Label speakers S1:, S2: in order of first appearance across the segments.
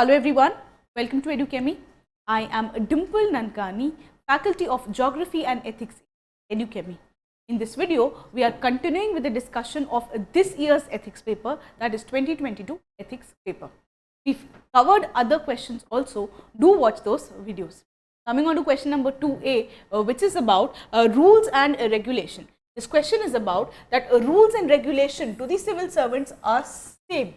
S1: Hello everyone, welcome to Edukemy. I am Dimple Nankani, Faculty of Geography and Ethics, Edukemy. In this video, we are continuing with the discussion of this year's ethics paper, that is 2022 ethics paper. We've covered other questions also, do watch those videos. Coming on to question number 2A, which is about rules and regulation. This question is about that rules and regulation to the civil servants are same,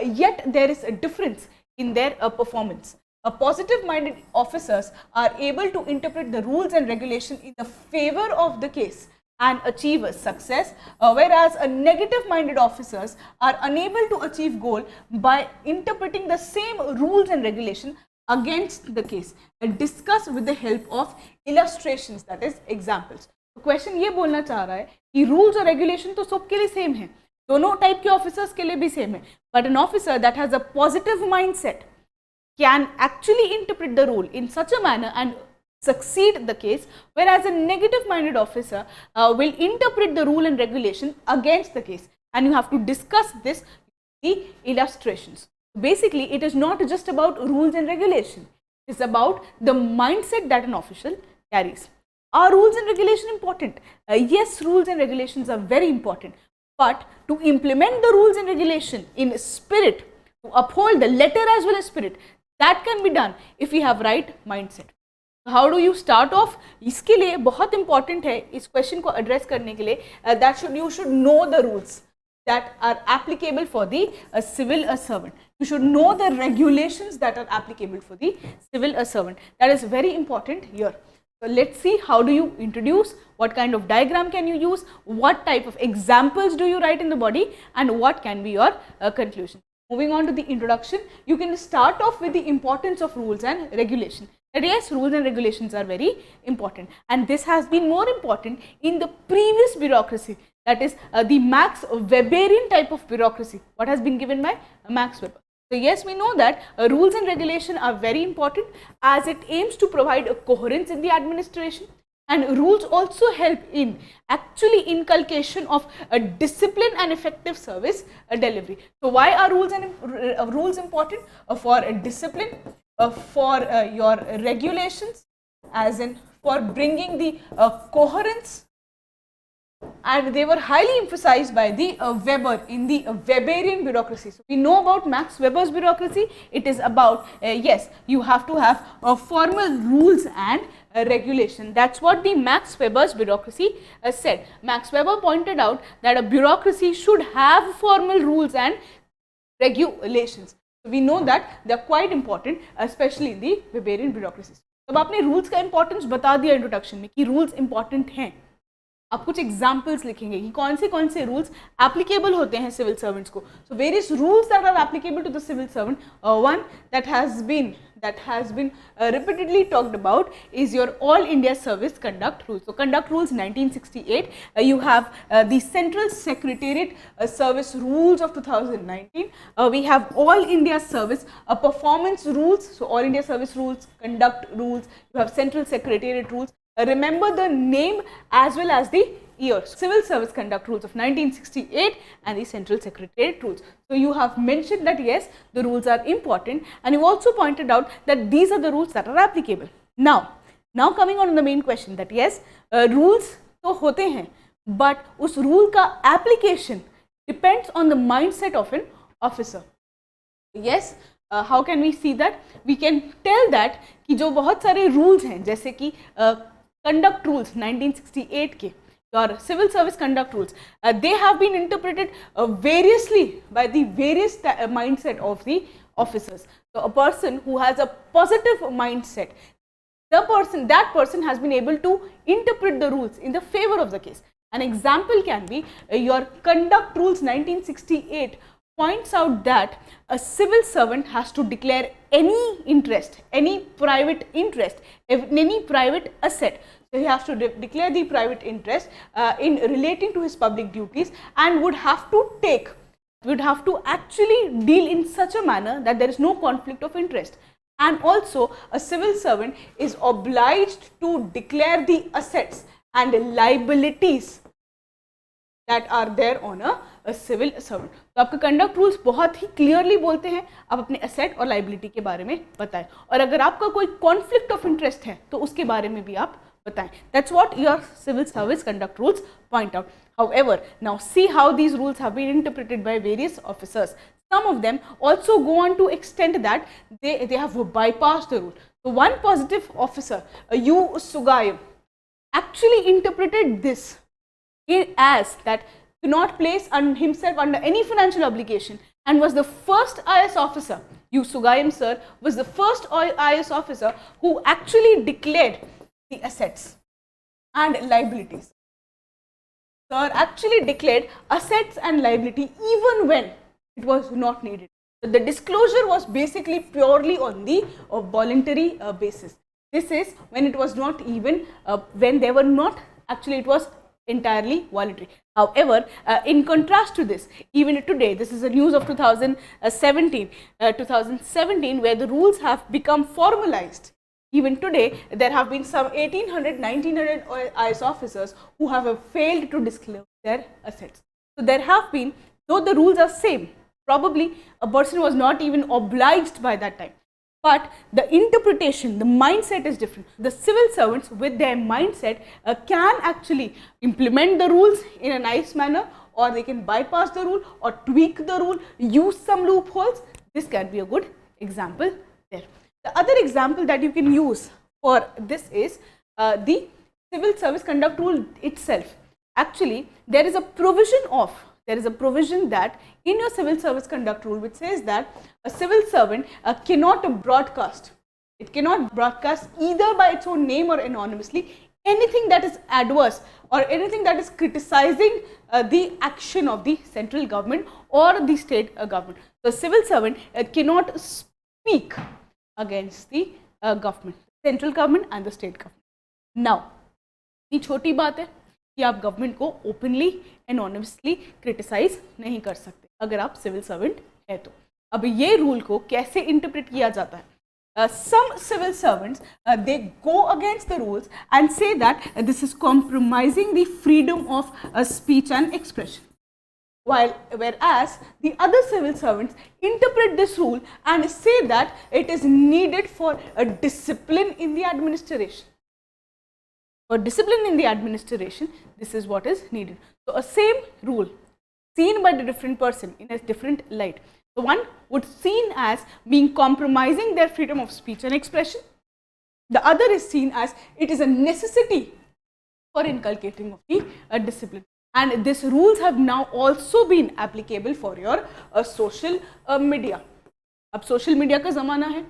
S1: yet there is a difference in their performance. Positive-minded officers are able to interpret the rules and regulation in the favor of the case and achieve success, whereas negative-minded officers are unable to achieve goal by interpreting the same rules and regulation against the case. Discuss with the help of illustrations, that is examples. तो question ये बोलना चाह रहा है कि rules और regulation तो सबके लिए सेम है, दोनों टाइप के ऑफिसर्स के लिए भी सेम है, but an officer that has a positive mindset can actually interpret the rule in such a manner and succeed the case, whereas a negative minded officer will interpret the rule and regulation against the case, and you have to discuss this with the illustrations. Basically, it is not just about rules and regulation, it is about the mindset that an official carries. Are rules and regulation important? Yes, rules and regulations are very important, but to implement the rules and regulation in spirit, to uphold the letter as well as spirit, that can be done if we have right mindset. How do you start off? इसके लिए बहुत important है इस question को address करने के लिए that you should know the rules that are applicable for the civil servant. You should know the regulations that are applicable for the civil servant. That is very important here. So let's see, how do you introduce, what kind of diagram can you use, what type of examples do you write in the body, and what can be your conclusion. Moving on to the introduction, you can start off with the importance of rules and regulation. That yes, rules and regulations are very important, and this has been more important in the previous bureaucracy, that is the Max Weberian type of bureaucracy, what has been given by Max Weber. So yes, we know that rules and regulation are very important as it aims to provide a coherence in the administration, and rules also help in actually inculcation of a discipline and effective service delivery. So why are rules and rules important? For discipline, for your regulations, as in for bringing the coherence, and they were highly emphasized by the Weber in the Weberian bureaucracy. So we know about Max Weber's bureaucracy. It is about yes, you have to have formal rules and regulation. That's what the Max Weber's bureaucracy said. Max Weber pointed out that a bureaucracy should have formal rules and regulations. So we know that they are quite important, especially in the Weberian bureaucracies. अब आपने rules का importance बता दिया introduction में कि rules important हैं. आप कुछ एग्जाम्पल्स लिखेंगे कि कौन से रूल्स एप्लीकेबल होते हैं सिविल सर्वेंट्स को. So various rules that are applicable to the civil servant. One that has been repeatedly talked about is your all India service conduct rules. So conduct rules 1968, you have the central secretariat service rules of 2019, we have all India service performance rules. So all India service rules, conduct rules, you have central secretariat rules. Remember the name as well as the year. Civil service conduct rules of 1968 and the central secretariat rules. So you have mentioned that yes, the rules are important, and you also pointed out that these are the rules that are applicable. Now coming on to the main question, that yes, rules तो होते हैं, but उस rule का application depends on the mindset of an officer. Yes, how can we see that? We can tell that कि जो बहुत सारे rules हैं, जैसे कि conduct rules 1968 के और civil service conduct rules, they have been interpreted variously by the various mindset of the officers. So a person who has a positive mindset, that person has been able to interpret the rules in the favor of the case. An example can be your conduct rules 1968 points out that a civil servant has to declare any interest, any private interest, any private asset. So he has to declare the private interest in relating to his public duties, and would have to actually deal in such a manner that there is no conflict of interest. And also a civil servant is obliged to declare the assets and liabilities that are there on a civil servant. तो आपके conduct rules बहुत ही clearly बोलते हैं आप अपने asset और liability के बारे में बताएं, और अगर आपका कोई कॉन्फ्लिक्ट ऑफ इंटरेस्ट है तो उसके बारे में भी आप बताएं। That's what your civil service conduct rules point out. However, now see how these rules have been interpreted by various officers. Some of them also go on to extend that they have bypassed the rule. So one positive officer, U. Sugayam, actually interpreted this as that to not place himself under any financial obligation, and was the first IS officer. U. Sugayam sir was the first IS officer who actually declared the assets and liabilities. Sir actually declared assets and liability even when it was not needed. So the disclosure was basically purely on the voluntary basis. This is when it was not even when they were not actually, it was entirely voluntary. However, in contrast to this, even today, this is a news of 2017 where the rules have become formalized. Even today, there have been some 1800, 1900 IS officers who have failed to disclose their assets. So there have been, though the rules are same, probably a person was not even obliged by that time, but the interpretation, the mindset is different. The civil servants with their mindset can actually implement the rules in a nice manner, or they can bypass the rule or tweak the rule, use some loopholes. This can be a good example there. The other example that you can use for this is the civil service conduct rule itself. Actually, there is a provision that in your civil service conduct rule which says that a civil servant cannot broadcast. It cannot broadcast either by its own name or anonymously anything that is adverse or anything that is criticizing the action of the central government or the state government. So, civil servant cannot speak against the government, central government and the state government. Now, ये छोटी बात है कि आप government को openly anonymously criticise नहीं कर सकते अगर आप सिविल सर्वेंट है तो। अब ये रूल को कैसे इंटरप्रेट किया जाता है? Some civil servants they go against the rules and say that this is compromising the freedom of speech and expression, whereas the other civil servants interpret this rule and say that it is needed for a discipline in the administration. For discipline in the administration, this is what is needed. So, a same rule seen by the different person in a different light. The one would seen as being compromising their freedom of speech and expression. The other is seen as it is a necessity for inculcating of the discipline. And these rules have now also been applicable for your social media. अब social media का ज़माना है,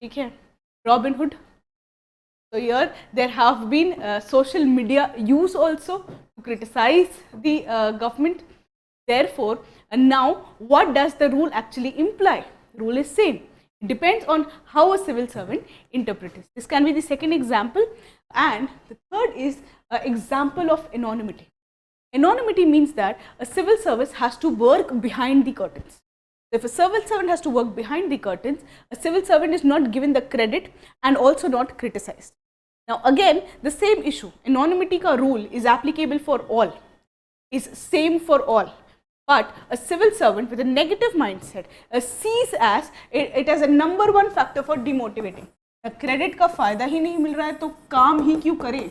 S1: ठीक है? Robinhood. So here there have been social media use also to criticize the government. Therefore, now what does the rule actually imply? Rule is same. It depends on how a civil servant interprets it. This can be the second example, and the third is an example of anonymity. Anonymity means that a civil service has to work behind the curtains. If a civil servant has to work behind the curtains, a civil servant is not given the credit and also not criticized. Now again, the same issue, anonymity ka rule is applicable for all, is same for all. But a civil servant with a negative mindset sees as it as a number one factor for demotivating. Credit का फायदा ही नहीं मिल रहा है तो काम ही क्यों करें?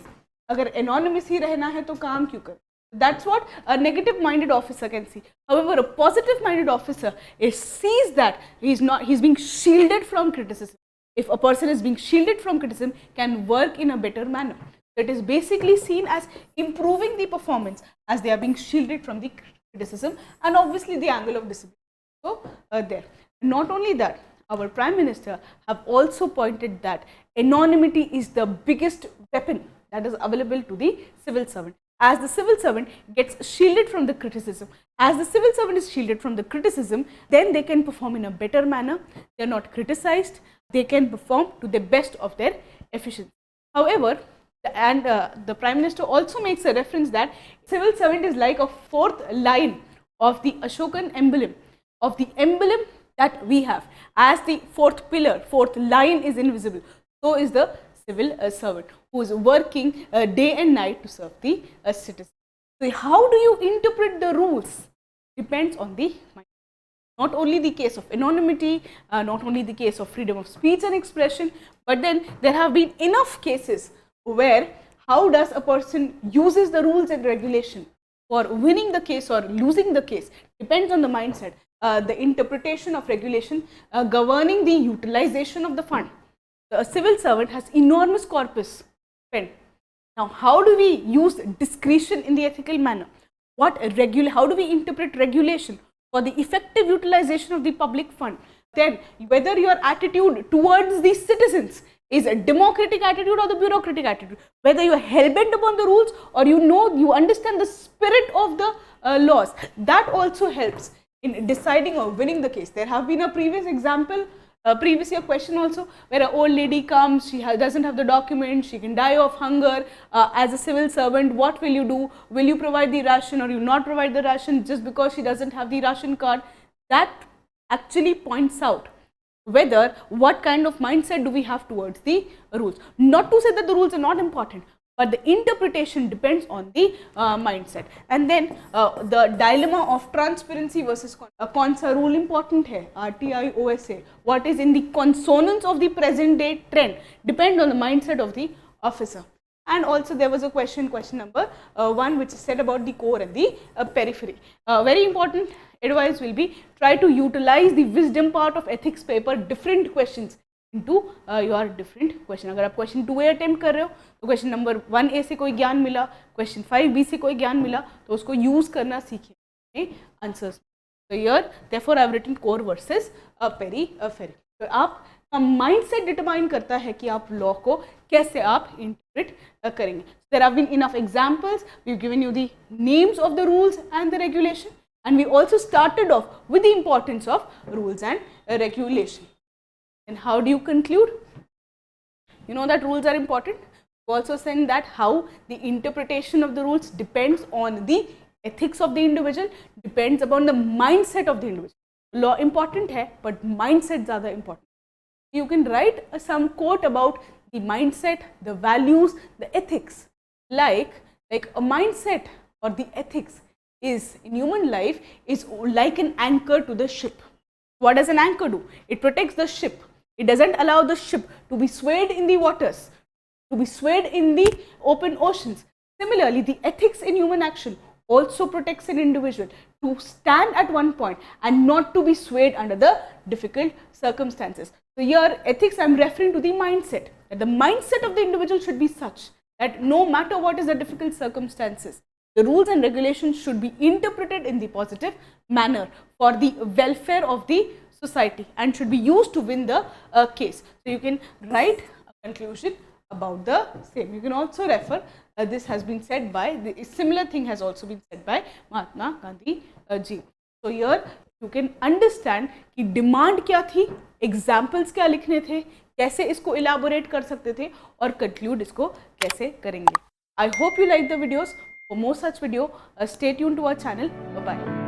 S1: अगर एनोनिमस ही रहना है तो काम क्यों करें? That's what a negative minded officer can see. However, a positive minded officer sees that he's being shielded from criticism. If a person is being shielded from criticism, can work in a better manner. It is basically seen as improving the performance as they are being shielded from the criticism and obviously the angle of discipline. So there. Not only that, our Prime Minister have also pointed that anonymity is the biggest weapon that is available to the civil servant. As the civil servant gets shielded from the criticism, as the civil servant is shielded from the criticism, then they can perform in a better manner. They are not criticized. They can perform to the best of their efficiency. However, the Prime Minister also makes a reference that civil servant is like a fourth line of the Ashokan emblem, of the emblem that we have. As the fourth pillar, fourth line is invisible, so is the civil servant who is working day and night to serve the citizen. So, how do you interpret the rules? depends on the mindset. Not only the case of anonymity, not only the case of freedom of speech and expression, but then there have been enough cases where how does a person uses the rules and regulation for winning the case or losing the case depends on the mindset. The interpretation of regulation governing the utilization of the fund. A civil servant has enormous corpus spent. Now, how do we use discretion in the ethical manner? How do we interpret regulation for the effective utilization of the public fund? Then, whether your attitude towards the citizens is a democratic attitude or the bureaucratic attitude, whether you are hell-bent upon the rules or you understand the spirit of the laws, that also helps in deciding or winning the case. There have been a previous example, previous year question also, where an old lady comes, she doesn't have the document, she can die of hunger. As a civil servant, what will you do? Will you provide the ration or you not provide the ration just because she doesn't have the ration card? That actually points out whether what kind of mindset do we have towards the rules. Not to say that the rules are not important, but the interpretation depends on the mindset. And then the dilemma of transparency versus कौन सा rule important है, RTI, OSA, what is in the consonance of the present day trend depend on the mindset of the officer. And also there was a question number 1, which is said about the core and the periphery. Very important advice will be try to utilize the wisdom part of ethics paper, different questions into your different question. अगर आप question 2A attempt कर रहे हो तो question number 1A से कोई ज्ञान मिला, question 5B से कोई ज्ञान मिला तो उसको use करना सीखिए answers. So here therefore I have written core versus periphery. तो आप mindset determine करता है कि आप law को कैसे आप interpret करेंगे. There have been enough examples. We've given you the names of the rules and the regulation, and we also started off with the importance of rules and regulation. And how do you conclude? You know that rules are important. You also said that how the interpretation of the rules depends on the ethics of the individual, depends upon the mindset of the individual. Law important hai, but mindset ज़्यादा important. You can write some quote about the mindset, the values, the ethics. Like a mindset or the ethics is in human life is like an anchor to the ship. What does an anchor do? It protects the ship. It doesn't allow the ship to be swayed in the waters, to be swayed in the open oceans. Similarly, the ethics in human action also protects an individual to stand at one point and not to be swayed under the difficult circumstances. So here ethics I am referring to the mindset, that the mindset of the individual should be such that no matter what is the difficult circumstances, the rules and regulations should be interpreted in the positive manner for the welfare of the society and should be used to win the case. So you can write a conclusion about the same. You can also refer, this has been said by, the similar thing has also been said by Mahatma Gandhi ji. So here you can understand कि demand क्या थी, examples क्या लिखने थे, कैसे इसको elaborate कर सकते थे और conclude इसको कैसे करेंगे. I hope you like the videos. For more such video, stay tuned to our channel. Bye bye.